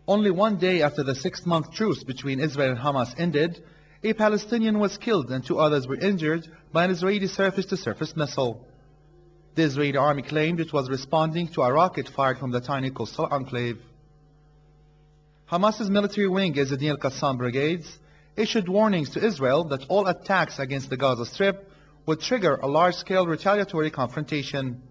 Only one day after the 6-month truce between Israel and Hamas ended, a Palestinian was killed and 2 others were injured by an Israeli surface-to-surface missile. The Israeli army claimed it was responding to a rocket fired from the tiny coastal enclave. Hamas's military wing, Ezzedine al-Qassam brigades, issued warnings to Israel that all attacks against the Gaza Strip would trigger a large-scale retaliatory confrontation.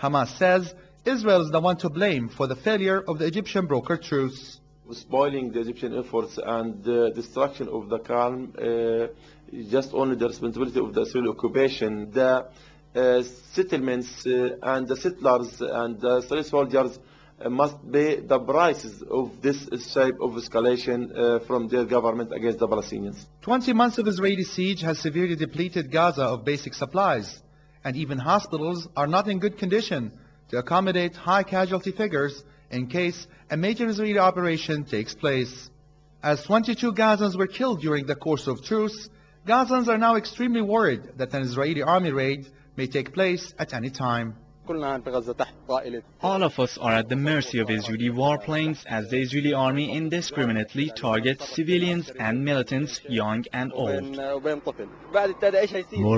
Hamas says Israel is the one to blame for the failure of the Egyptian brokered truce. Spoiling the Egyptian efforts and the destruction of the calm is just only the responsibility of the Israeli occupation. The settlements and the settlers and the Israeli soldiers must pay the prices of this shape of escalation from their government against the Palestinians. 20 months of Israeli siege has severely depleted Gaza of basic supplies, and even hospitals are not in good condition to accommodate high casualty figures in case a major Israeli operation takes place. As 22 Gazans were killed during the course of truce, Gazans are now extremely worried that an Israeli army raid may take place at any time. All of us are at the mercy of Israeli warplanes as the Israeli army indiscriminately targets civilians and militants, young and old. More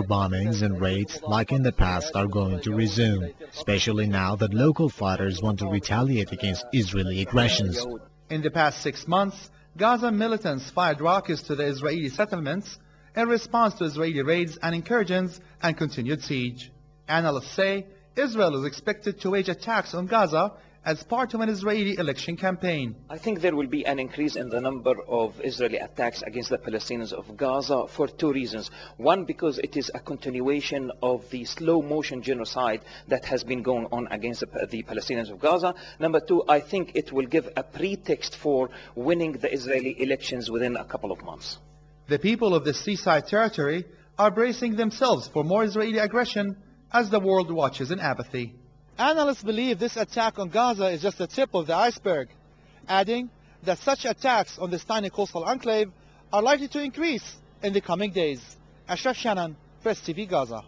bombings and raids like in the past are going to resume, especially now that local fighters want to retaliate against Israeli aggressions. In the past 6 months, Gaza militants fired rockets to the Israeli settlements in response to Israeli raids and incursions and continued siege. Analysts say Israel is expected to wage attacks on Gaza as part of an Israeli election campaign. I think there will be an increase in the number of Israeli attacks against the Palestinians of Gaza for 2 reasons. One, because it is a continuation of the slow-motion genocide that has been going on against the Palestinians of Gaza. Number 2, I think it will give a pretext for winning the Israeli elections within a couple of months. The people of the seaside territory are bracing themselves for more Israeli aggression as the world watches in apathy. Analysts believe this attack on Gaza is just the tip of the iceberg, adding that such attacks on this tiny coastal enclave are likely to increase in the coming days. Ashraf Shannon, PressTv Gaza.